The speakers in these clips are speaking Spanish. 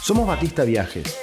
Somos Batista Viajes.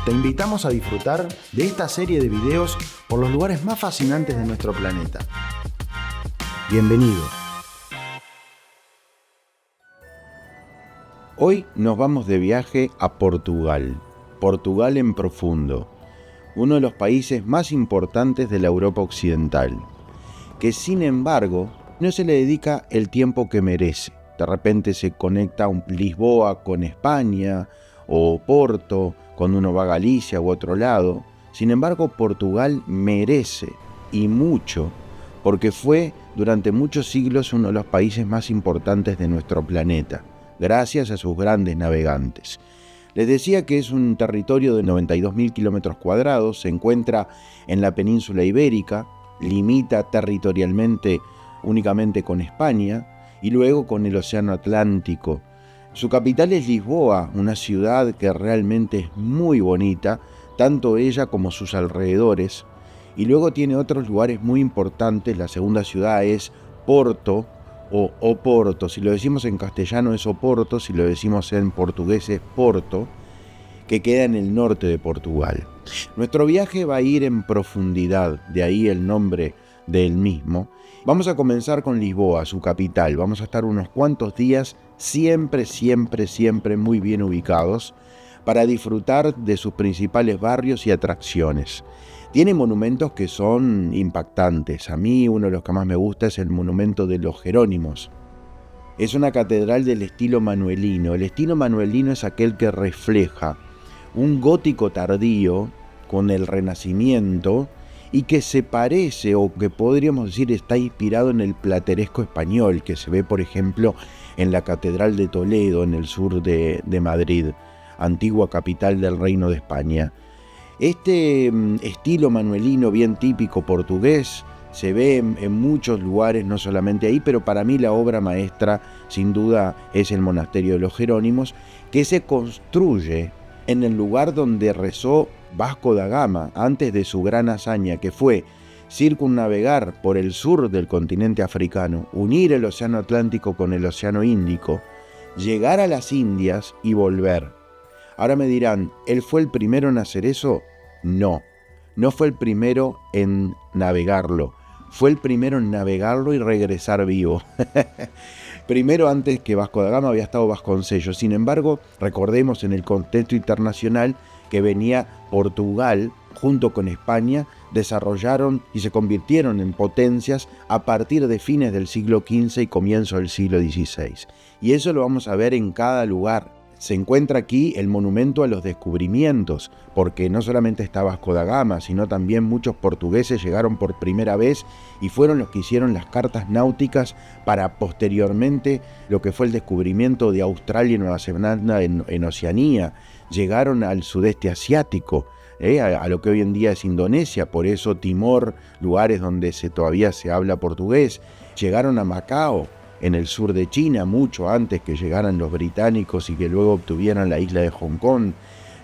Te invitamos a disfrutar de esta serie de videos por los lugares más fascinantes de nuestro planeta. Bienvenido. Hoy nos vamos de viaje a Portugal. Portugal en profundo. Uno de los países más importantes de la Europa occidental, que sin embargo no se le dedica el tiempo que merece. De repente se conecta Lisboa con España o Porto cuando uno va a Galicia u otro lado. Sin embargo, Portugal merece, y mucho, porque fue durante muchos siglos uno de los países más importantes de nuestro planeta, gracias a sus grandes navegantes. Les decía que es un territorio de 92.000 kilómetros cuadrados, se encuentra en la península ibérica, limita territorialmente únicamente con España y luego con el Océano Atlántico. Su capital es Lisboa, una ciudad que realmente es muy bonita, tanto ella como sus alrededores, y luego tiene otros lugares muy importantes. La segunda ciudad es Porto o Oporto. Si lo decimos en castellano es Oporto, si lo decimos en portugués es Porto, que queda en el norte de Portugal. Nuestro viaje va a ir en profundidad, de ahí el nombre del mismo. Vamos a comenzar con Lisboa, su capital. Vamos a estar unos cuantos días siempre muy bien ubicados para disfrutar de sus principales barrios y atracciones. Tiene monumentos que son impactantes. A mí uno de los que más me gusta es el monumento de los Jerónimos. Es una catedral del estilo manuelino. El estilo manuelino es aquel que refleja un gótico tardío con el Renacimiento y que se parece, o que podríamos decir está inspirado en el plateresco español que se ve, por ejemplo, en la Catedral de Toledo, en el sur de Madrid, antigua capital del Reino de España. Este estilo manuelino bien típico portugués se ve en muchos lugares, no solamente ahí, pero para mí la obra maestra sin duda es el Monasterio de los Jerónimos, que se construye en el lugar donde rezó Vasco da Gama antes de su gran hazaña, que fue circunnavegar por el sur del continente africano, unir el Océano Atlántico con el Océano Índico, llegar a las Indias y volver. Ahora me dirán, ¿él fue el primero en hacer eso? No fue el primero en navegarlo, fue el primero en navegarlo y regresar vivo. Primero, antes que Vasco da Gama, había estado Vasconcellos. Sin embargo, recordemos en el contexto internacional que venía Portugal, junto con España, desarrollaron y se convirtieron en potencias a partir de fines del siglo XV y comienzo del siglo XVI. Y eso lo vamos a ver en cada lugar. Se encuentra aquí el monumento a los descubrimientos, porque no solamente está Vasco da Gama, sino también muchos portugueses llegaron por primera vez y fueron los que hicieron las cartas náuticas para posteriormente lo que fue el descubrimiento de Australia y Nueva Zelanda en Oceanía. Llegaron al sudeste asiático, a lo que hoy en día es Indonesia, por eso Timor, lugares donde todavía se habla portugués. Llegaron a Macao, en el sur de China, mucho antes que llegaran los británicos y que luego obtuvieran la isla de Hong Kong.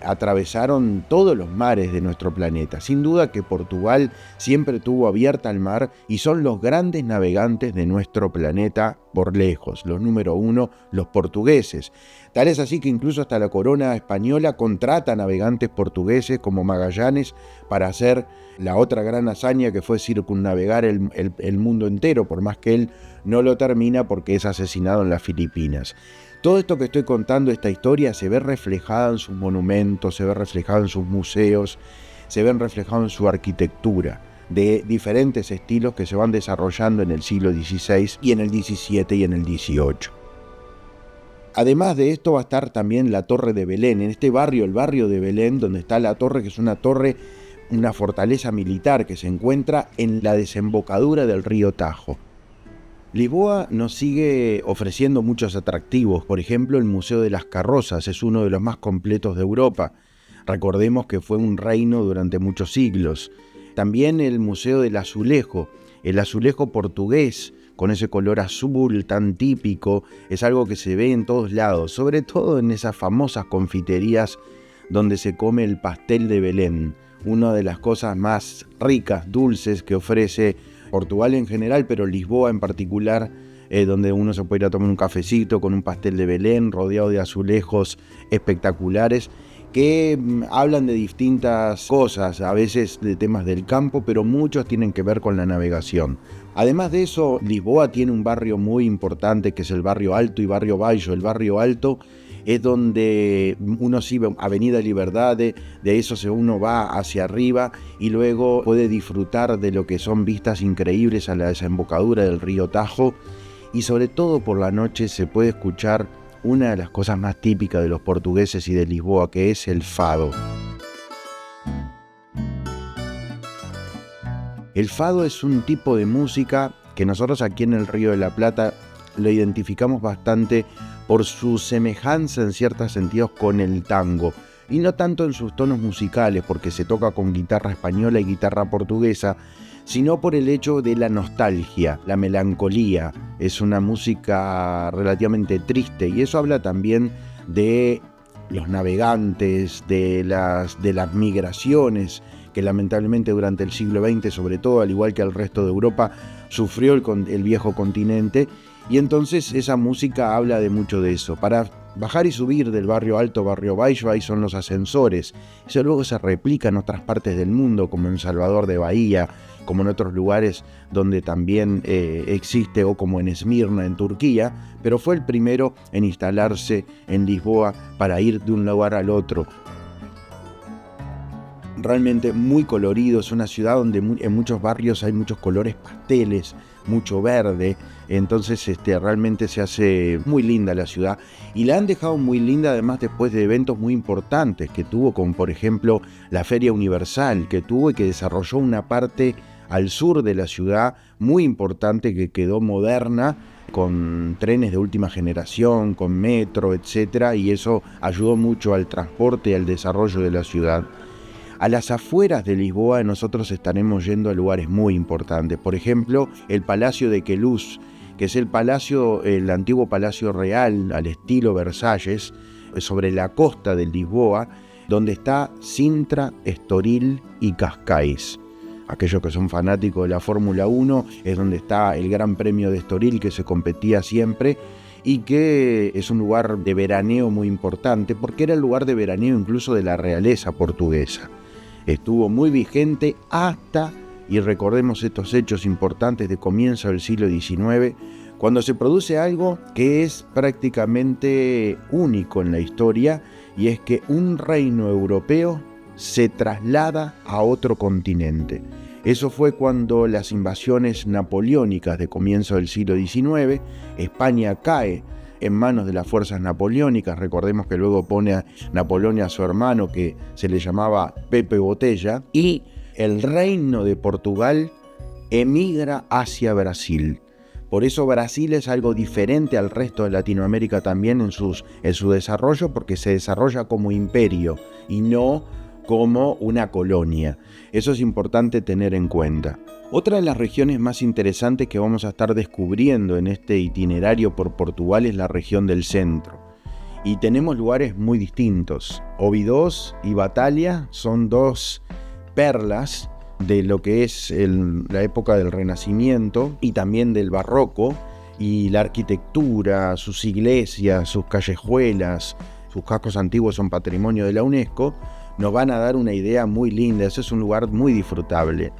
Atravesaron todos los mares de nuestro planeta. Sin duda que Portugal siempre tuvo abierta el mar y son los grandes navegantes de nuestro planeta por lejos. Los número uno, los portugueses. Tal es así que incluso hasta la corona española contrata navegantes portugueses como Magallanes para hacer la otra gran hazaña que fue circunnavegar el mundo entero, por más que él no lo termina porque es asesinado en las Filipinas. Todo esto que estoy contando, esta historia, se ve reflejada en sus monumentos, se ve reflejada en sus museos, se ve reflejada en su arquitectura, de diferentes estilos que se van desarrollando en el siglo XVI y en el XVII y en el XVIII. Además de esto va a estar también la Torre de Belén, en este barrio, el barrio de Belén, donde está la torre, que es una torre, una fortaleza militar que se encuentra en la desembocadura del río Tajo. Lisboa nos sigue ofreciendo muchos atractivos. Por ejemplo, el Museo de las Carrozas es uno de los más completos de Europa. Recordemos que fue un reino durante muchos siglos. También el Museo del Azulejo, el azulejo portugués, con ese color azul tan típico, es algo que se ve en todos lados, sobre todo en esas famosas confiterías donde se come el pastel de Belén, una de las cosas más ricas, dulces que ofrece Portugal en general, pero Lisboa en particular, donde uno se puede ir a tomar un cafecito con un pastel de Belén, rodeado de azulejos espectaculares, que hablan de distintas cosas, a veces de temas del campo, pero muchos tienen que ver con la navegación. Además de eso, Lisboa tiene un barrio muy importante que es el barrio Alto y barrio Baixo. El barrio Alto es donde uno sigue Avenida Liberdade, de eso uno va hacia arriba y luego puede disfrutar de lo que son vistas increíbles a la desembocadura del río Tajo, y sobre todo por la noche se puede escuchar una de las cosas más típicas de los portugueses y de Lisboa, que es el fado. El fado es un tipo de música que nosotros aquí en el Río de la Plata lo identificamos bastante por su semejanza en ciertos sentidos con el tango, y no tanto en sus tonos musicales, porque se toca con guitarra española y guitarra portuguesa, sino por el hecho de la nostalgia, la melancolía. Es una música relativamente triste, y eso habla también de los navegantes, de las migraciones que lamentablemente durante el siglo XX, sobre todo, al igual que el resto de Europa, sufrió el viejo continente, y entonces esa música habla de mucho de eso. Para bajar y subir del barrio Alto, barrio Baixo, ahí son los ascensores. Eso luego se replica en otras partes del mundo, como en Salvador de Bahía, como en otros lugares donde también existe, o como en Esmirna, en Turquía, pero fue el primero en instalarse en Lisboa para ir de un lugar al otro. Realmente muy colorido, es una ciudad donde en muchos barrios hay muchos colores pasteles, mucho verde, entonces realmente se hace muy linda la ciudad, y la han dejado muy linda además después de eventos muy importantes que tuvo, como por ejemplo la Feria Universal que tuvo y que desarrolló una parte al sur de la ciudad muy importante que quedó moderna, con trenes de última generación, con metro, etcétera, y eso ayudó mucho al transporte y al desarrollo de la ciudad. A las afueras de Lisboa nosotros estaremos yendo a lugares muy importantes. Por ejemplo, el Palacio de Queluz, que es el antiguo Palacio Real al estilo Versalles, sobre la costa de Lisboa, donde está Sintra, Estoril y Cascais. Aquellos que son fanáticos de la Fórmula 1, es donde está el Gran Premio de Estoril, que se competía siempre, y que es un lugar de veraneo muy importante, porque era el lugar de veraneo incluso de la realeza portuguesa. Estuvo muy vigente hasta, y recordemos estos hechos importantes de comienzo del siglo XIX, cuando se produce algo que es prácticamente único en la historia, y es que un reino europeo se traslada a otro continente. Eso fue cuando las invasiones napoleónicas de comienzo del siglo XIX, España cae en manos de las fuerzas napoleónicas. Recordemos que luego pone a Napoleón y a su hermano, que se le llamaba Pepe Botella, y el reino de Portugal emigra hacia Brasil. Por eso Brasil es algo diferente al resto de Latinoamérica también en su desarrollo, porque se desarrolla como imperio y no como una colonia. Eso es importante tener en cuenta. Otra de las regiones más interesantes que vamos a estar descubriendo en este itinerario por Portugal es la región del centro. Y tenemos lugares muy distintos. Óbidos y Batalha son dos perlas de lo que es la época del Renacimiento y también del Barroco, y la arquitectura, sus iglesias, sus callejuelas, sus cascos antiguos son patrimonio de la UNESCO, nos van a dar una idea muy linda. Ese es un lugar muy disfrutable.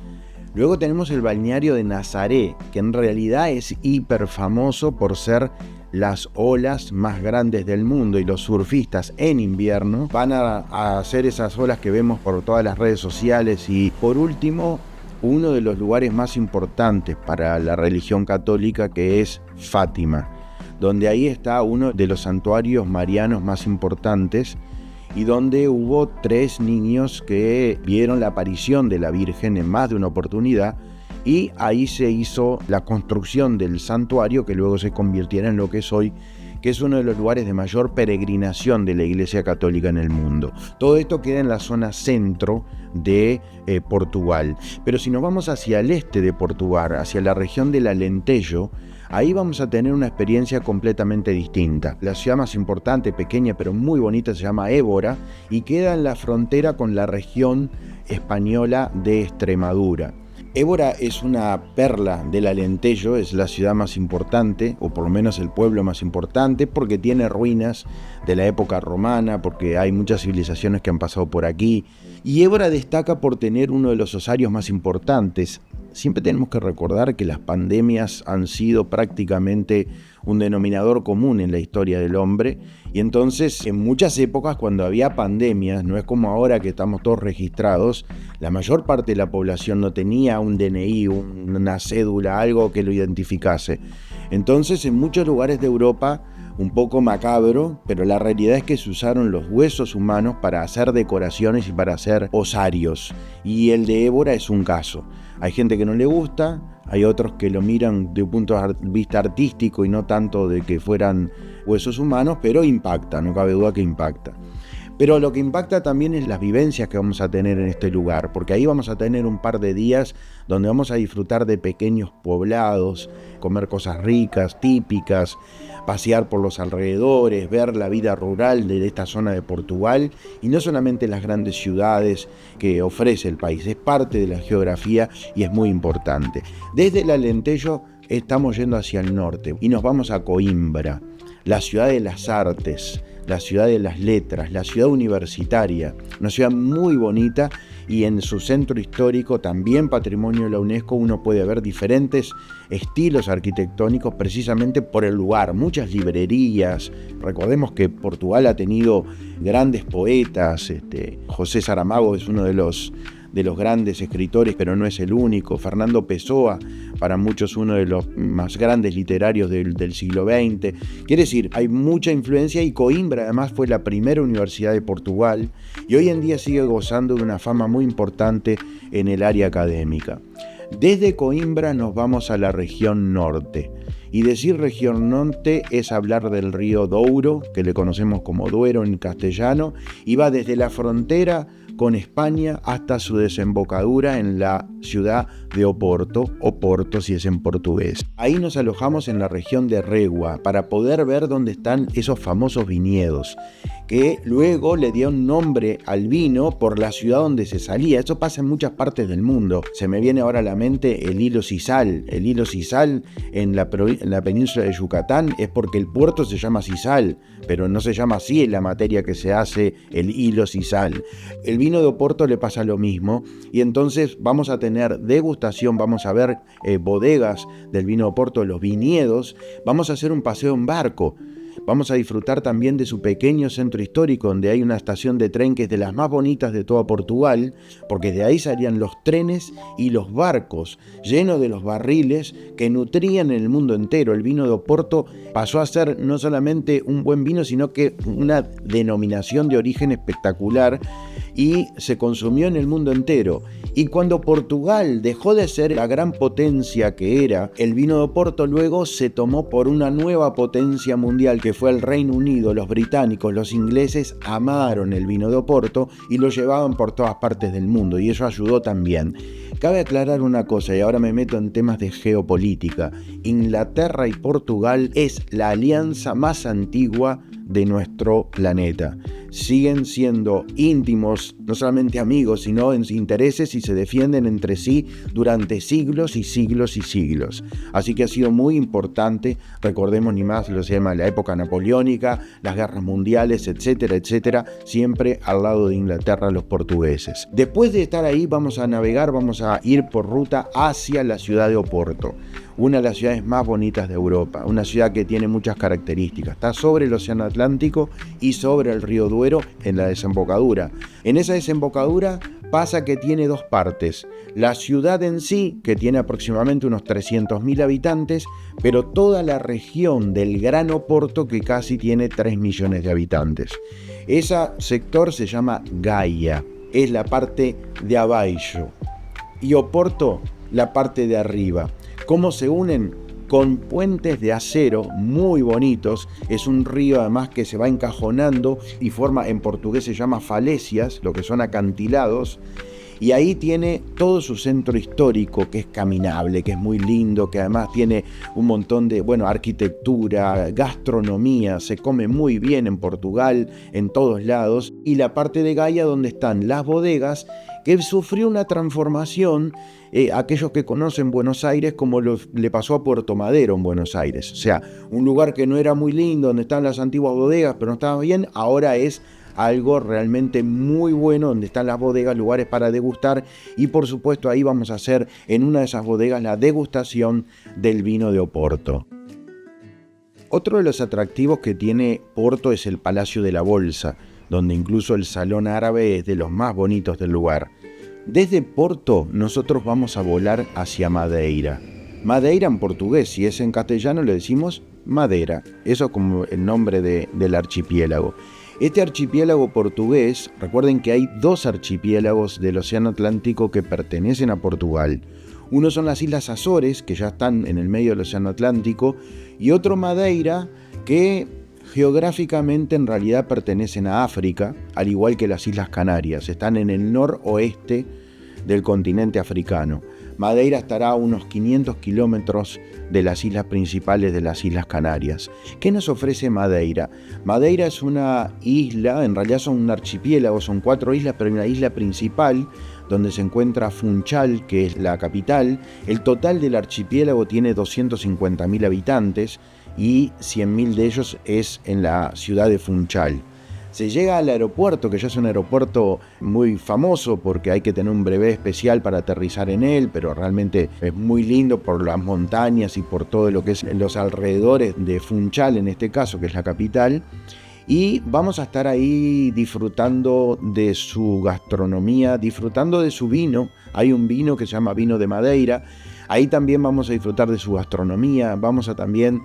Luego tenemos el balneario de Nazaré, que en realidad es hiper famoso por ser las olas más grandes del mundo, y los surfistas en invierno van a hacer esas olas que vemos por todas las redes sociales. Y por último, uno de los lugares más importantes para la religión católica, que es Fátima, donde ahí está uno de los santuarios marianos más importantes, y donde hubo 3 niños que vieron la aparición de la Virgen en más de una oportunidad, y ahí se hizo la construcción del santuario, que luego se convirtiera en lo que es hoy, que es uno de los lugares de mayor peregrinación de la Iglesia Católica en el mundo. Todo esto queda en la zona centro de Portugal. Pero si nos vamos hacia el este de Portugal, hacia la región del Alentejo, ahí vamos a tener una experiencia completamente distinta. La ciudad más importante, pequeña pero muy bonita, se llama Évora, y queda en la frontera con la región española de Extremadura. Évora es una perla del Alentejo, es la ciudad más importante, o por lo menos el pueblo más importante, porque tiene ruinas de la época romana, porque hay muchas civilizaciones que han pasado por aquí. Y Évora destaca por tener uno de los osarios más importantes. Siempre tenemos que recordar que las pandemias han sido prácticamente un denominador común en la historia del hombre, y entonces en muchas épocas cuando había pandemias, no es como ahora que estamos todos registrados, la mayor parte de la población no tenía un DNI, una cédula, algo que lo identificase. Entonces en muchos lugares de Europa, un poco macabro, pero la realidad es que se usaron los huesos humanos para hacer decoraciones y para hacer osarios, y el de Évora es un caso. Hay gente que no le gusta, hay otros que lo miran de un punto de vista artístico y no tanto de que fueran huesos humanos, pero impacta, no cabe duda que impacta. Pero lo que impacta también es las vivencias que vamos a tener en este lugar, porque ahí vamos a tener un par de días donde vamos a disfrutar de pequeños poblados, comer cosas ricas, típicas, pasear por los alrededores, ver la vida rural de esta zona de Portugal, y no solamente las grandes ciudades que ofrece el país, es parte de la geografía y es muy importante. Desde el Alentejo estamos yendo hacia el norte y nos vamos a Coimbra, la ciudad de las artes, la ciudad de las letras, la ciudad universitaria, una ciudad muy bonita, y en su centro histórico, también patrimonio de la UNESCO, uno puede ver diferentes estilos arquitectónicos precisamente por el lugar, muchas librerías. Recordemos que Portugal ha tenido grandes poetas, José Saramago es uno de los grandes escritores, pero no es el único. Fernando Pessoa, para muchos uno de los más grandes literarios del siglo XX. Quiere decir, hay mucha influencia, y Coimbra además fue la primera universidad de Portugal y hoy en día sigue gozando de una fama muy importante en el área académica. Desde Coimbra nos vamos a la región norte. Y decir región norte es hablar del río Douro, que le conocemos como Duero en castellano, y va desde la frontera con España hasta su desembocadura en la ciudad de Oporto, o Porto si es en portugués. Ahí nos alojamos en la región de Regua para poder ver dónde están esos famosos viñedos, que luego le dieron nombre al vino por la ciudad donde se salía. Eso pasa en muchas partes del mundo. Se me viene ahora a la mente el hilo sisal. El hilo sisal en la península de Yucatán es porque el puerto se llama sisal, pero no se llama así en la materia que se hace el hilo sisal. El vino de Oporto le pasa lo mismo, y entonces vamos a tener degustación, vamos a ver bodegas del vino de Oporto, los viñedos, vamos a hacer un paseo en barco. Vamos a disfrutar también de su pequeño centro histórico, donde hay una estación de tren que es de las más bonitas de toda Portugal, porque de ahí salían los trenes y los barcos llenos de los barriles que nutrían el mundo entero. El vino de Oporto pasó a ser no solamente un buen vino, sino que una denominación de origen espectacular, y se consumió en el mundo entero. Y cuando Portugal dejó de ser la gran potencia que era, el vino de Oporto luego se tomó por una nueva potencia mundial, que fue el Reino Unido. Los británicos, los ingleses amaron el vino de Oporto y lo llevaban por todas partes del mundo, y eso ayudó también. Cabe aclarar una cosa, y ahora me meto en temas de geopolítica. Inglaterra y Portugal es la alianza más antigua de nuestro planeta. Siguen siendo íntimos, no solamente amigos, sino en intereses, y se defienden entre sí durante siglos y siglos y siglos. Así que ha sido muy importante, recordemos ni más, lo se llama la época napoleónica, las guerras mundiales, etcétera, etcétera, siempre al lado de Inglaterra los portugueses. Después de estar ahí vamos a navegar, vamos a ir por ruta hacia la ciudad de Oporto, una de las ciudades más bonitas de Europa, una ciudad que tiene muchas características. Está sobre el Océano Atlántico y sobre el río Duero en la desembocadura. En esa desembocadura pasa que tiene dos partes. La ciudad en sí, que tiene aproximadamente unos 300.000 habitantes, pero toda la región del Gran Oporto, que casi tiene 3 millones de habitantes. Ese sector se llama Gaia, es la parte de abajo, y Oporto la parte de arriba. ¿Cómo se unen? Con puentes de acero muy bonitos. Es un río además que se va encajonando y forma, en portugués se llama falecias, lo que son acantilados, y ahí tiene todo su centro histórico, que es caminable, que es muy lindo, que además tiene un montón de, arquitectura, gastronomía, se come muy bien en Portugal, en todos lados, y la parte de Gaia donde están las bodegas, que sufrió una transformación, aquellos que conocen Buenos Aires, como le pasó a Puerto Madero en Buenos Aires. O sea, un lugar que no era muy lindo, donde están las antiguas bodegas, pero no estaba bien, ahora es algo realmente muy bueno, donde están las bodegas, lugares para degustar, y por supuesto ahí vamos a hacer en una de esas bodegas la degustación del vino de Oporto. Otro de los atractivos que tiene Porto es el Palacio de la Bolsa, donde incluso el salón árabe es de los más bonitos del lugar. Desde Porto nosotros vamos a volar hacia Madeira. Madeira en portugués, si es en castellano le decimos Madeira, eso es como el nombre del archipiélago. Este archipiélago portugués, recuerden que hay 2 archipiélagos del Océano Atlántico que pertenecen a Portugal. Uno son las Islas Azores, que ya están en el medio del Océano Atlántico, y otro Madeira, que geográficamente en realidad pertenecen a África, al igual que las Islas Canarias, están en el noroeste del continente africano. Madeira estará a unos 500 kilómetros de las islas principales de las Islas Canarias. ¿Qué nos ofrece Madeira? Madeira es una isla, en realidad son un archipiélago, son 4 islas, pero hay una isla principal donde se encuentra Funchal, que es la capital. El total del archipiélago tiene 250.000 habitantes y 100.000 de ellos es en la ciudad de Funchal. Se llega al aeropuerto, que ya es un aeropuerto muy famoso porque hay que tener un brevet especial para aterrizar en él, pero realmente es muy lindo por las montañas y por todo lo que es los alrededores de Funchal, en este caso, que es la capital. Y vamos a estar ahí disfrutando de su gastronomía, disfrutando de su vino. Hay un vino que se llama vino de Madeira. Ahí también vamos a disfrutar de su gastronomía, vamos a también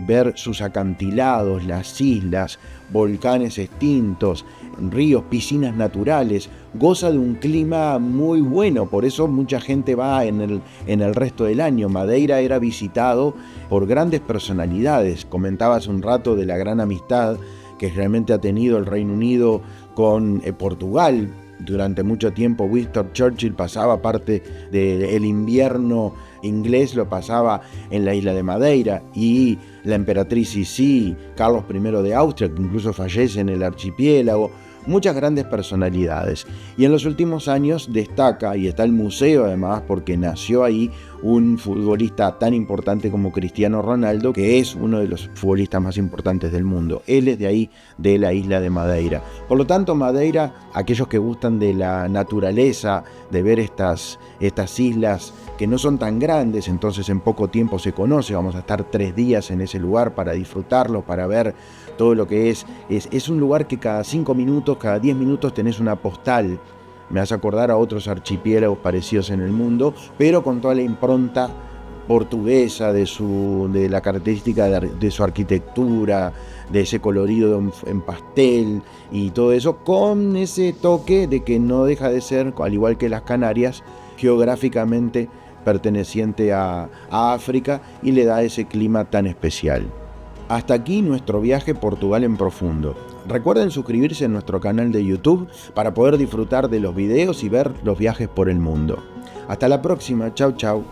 ver sus acantilados, las islas, volcanes extintos, ríos, piscinas naturales. Goza de un clima muy bueno, por eso mucha gente va en el resto del año. Madeira era visitado por grandes personalidades. Comentaba hace un rato de la gran amistad que realmente ha tenido el Reino Unido con Portugal. Durante mucho tiempo Winston Churchill pasaba parte del invierno inglés, lo pasaba en la isla de Madeira, y la emperatriz Sisi, Carlos I de Austria, que incluso fallece en el archipiélago. Muchas grandes personalidades. Y en los últimos años destaca, y está el museo además, porque nació ahí un futbolista tan importante como Cristiano Ronaldo, que es uno de los futbolistas más importantes del mundo. Él es de ahí, de la isla de Madeira. Por lo tanto, Madeira, aquellos que gustan de la naturaleza, de ver estas islas que no son tan grandes, entonces en poco tiempo se conoce. Vamos a estar 3 días en ese lugar para disfrutarlo, para ver todo lo que es un lugar que cada 5 minutos, cada 10 minutos tenés una postal. Me hace acordar a otros archipiélagos parecidos en el mundo, pero con toda la impronta portuguesa de la característica de su arquitectura, de ese colorido en pastel y todo eso, con ese toque de que no deja de ser, al igual que las Canarias, geográficamente perteneciente a África, y le da ese clima tan especial. Hasta aquí nuestro viaje Portugal en profundo. Recuerden suscribirse en nuestro canal de YouTube para poder disfrutar de los videos y ver los viajes por el mundo. Hasta la próxima, chau chau.